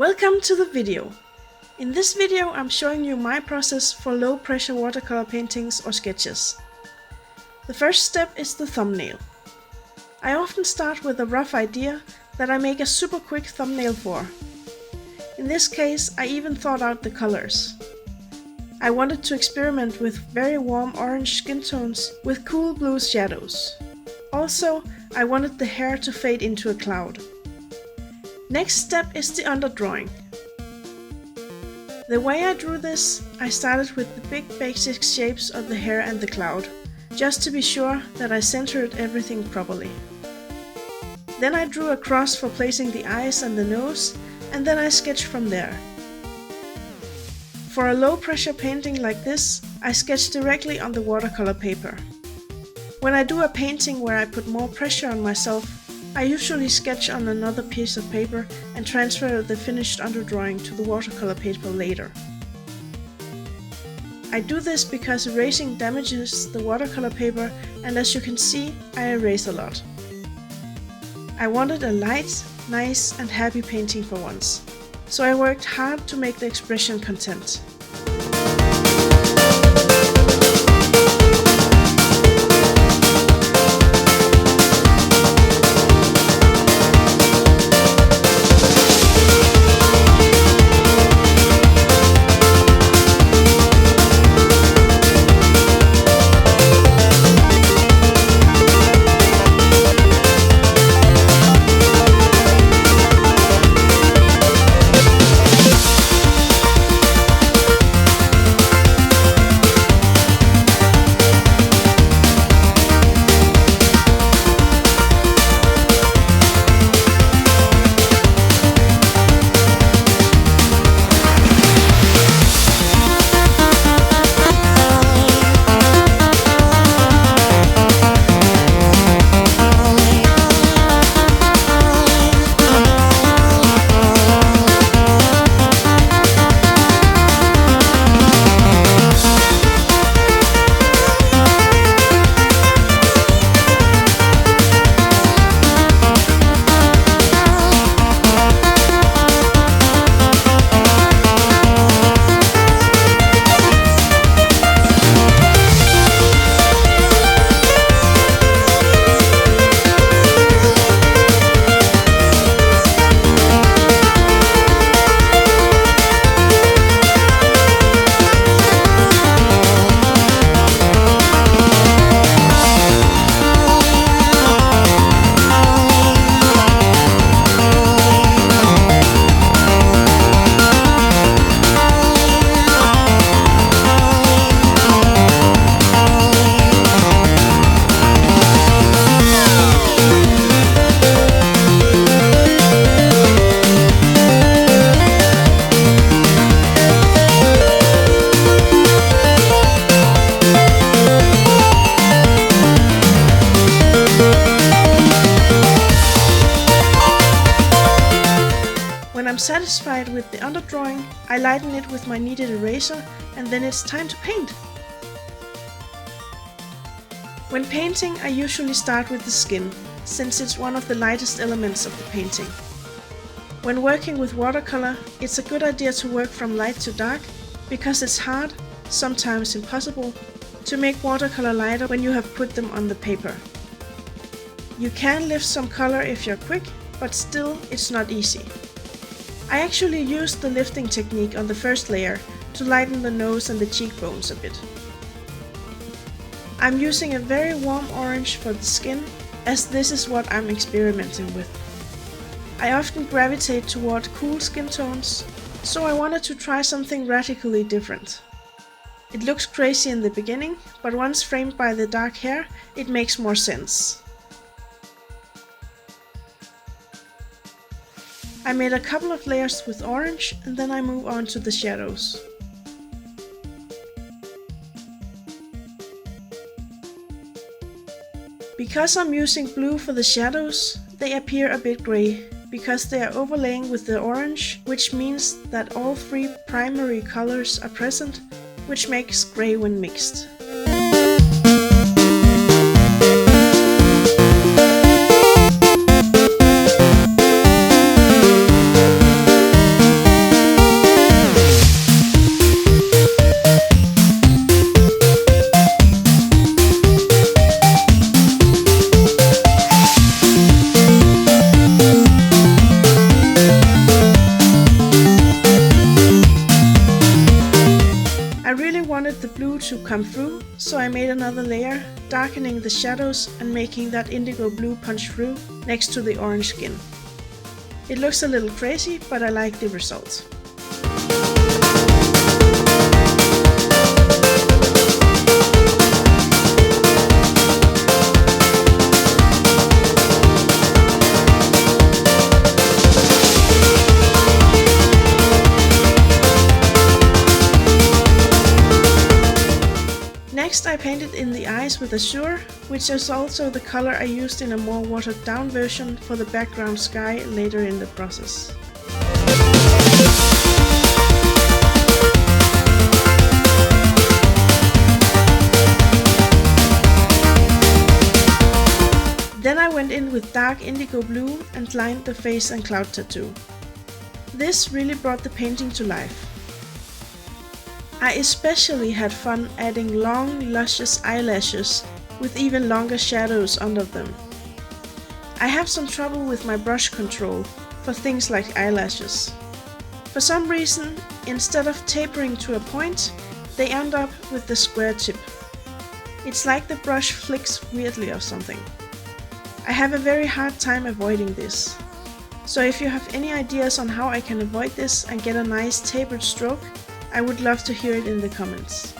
Welcome to the video. In this video I'm showing you my process for low pressure watercolor paintings or sketches. The first step is the thumbnail. I often start with a rough idea that I make a super quick thumbnail for. In this case I even thought out the colors. I wanted to experiment with very warm orange skin tones with cool blue shadows. Also, I wanted the hair to fade into a cloud. Next step is the underdrawing. The way I drew this, I started with the big basic shapes of the hair and the cloud, just to be sure that I centered everything properly. Then I drew a cross for placing the eyes and the nose, and then I sketched from there. For a low pressure painting like this, I sketch directly on the watercolor paper. When I do a painting where I put more pressure on myself, I usually sketch on another piece of paper and transfer the finished underdrawing to the watercolor paper later. I do this because erasing damages the watercolor paper, and as you can see, I erase a lot. I wanted a light, nice and happy painting for once, so I worked hard to make the expression content. When I'm satisfied with the underdrawing, I lighten it with my kneaded eraser, and then it's time to paint. When painting, I usually start with the skin, since it's one of the lightest elements of the painting. When working with watercolor, it's a good idea to work from light to dark, because it's hard, sometimes impossible, to make watercolor lighter when you have put them on the paper. You can lift some color if you're quick, but still it's not easy. I actually used the lifting technique on the first layer to lighten the nose and the cheekbones a bit. I'm using a very warm orange for the skin, as this is what I'm experimenting with. I often gravitate toward cool skin tones, so I wanted to try something radically different. It looks crazy in the beginning, but once framed by the dark hair, it makes more sense. I made a couple of layers with orange, and then I move on to the shadows. Because I'm using blue for the shadows, they appear a bit grey, because they are overlaying with the orange, which means that all three primary colors are present, which makes grey when mixed. the blue to come through, so I made another layer, darkening the shadows and making that indigo blue punch through next to the orange skin. It looks a little crazy, but I like the result. Next I painted in the eyes with azure, which is also the color I used in a more watered down version for the background sky later in the process. Then I went in with dark indigo blue and lined the face and cloud tattoo. This really brought the painting to life. I especially had fun adding long, luscious eyelashes with even longer shadows under them. I have some trouble with my brush control for things like eyelashes. For some reason, instead of tapering to a point, they end up with the square tip. It's like the brush flicks weirdly or something. I have a very hard time avoiding this. So if you have any ideas on how I can avoid this and get a nice tapered stroke, I would love to hear it in the comments.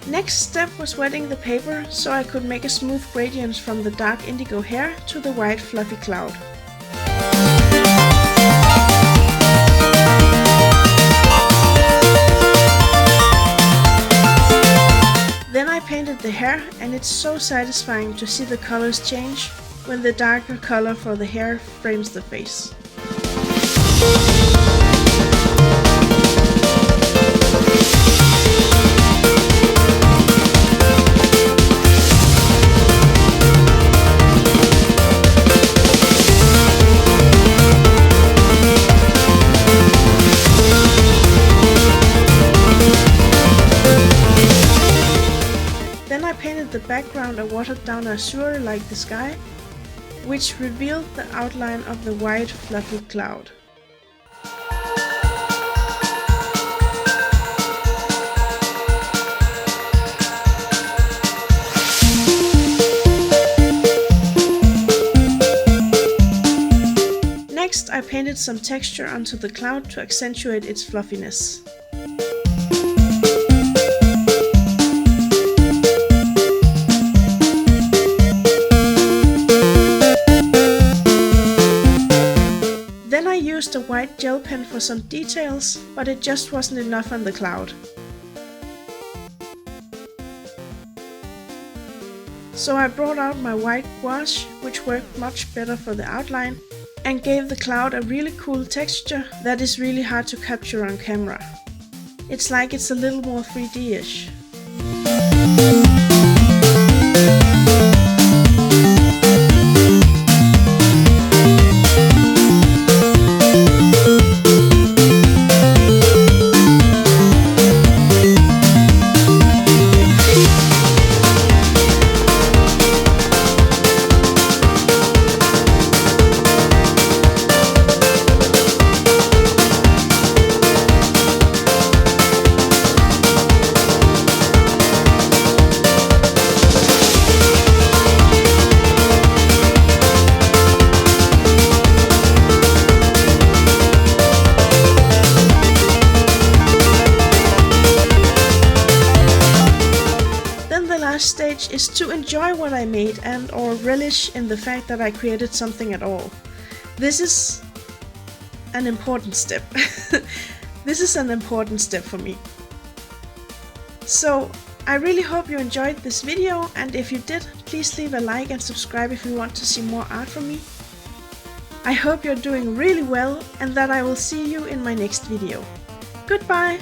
Next step was wetting the paper so I could make a smooth gradient from the dark indigo hair to the white fluffy cloud. Then I painted the hair, and it's so satisfying to see the colors change when the darker color for the hair frames the face. Then I painted the background a watered down azure like the sky, which revealed the outline of the white fluffy cloud. Next I painted some texture onto the cloud to accentuate its fluffiness. Then I used a white gel pen for some details, but it just wasn't enough on the cloud. So I brought out my white gouache, which worked much better for the outline, and gave the cloud a really cool texture that is really hard to capture on camera. It's like it's a little more 3D-ish. Stage is to enjoy what I made and or relish in the fact that I created something at all. This is an important step. This is an important step for me. So I really hope you enjoyed this video, and if you did, please leave a like and subscribe if you want to see more art from me. I hope you're doing really well and that I will see you in my next video. Goodbye!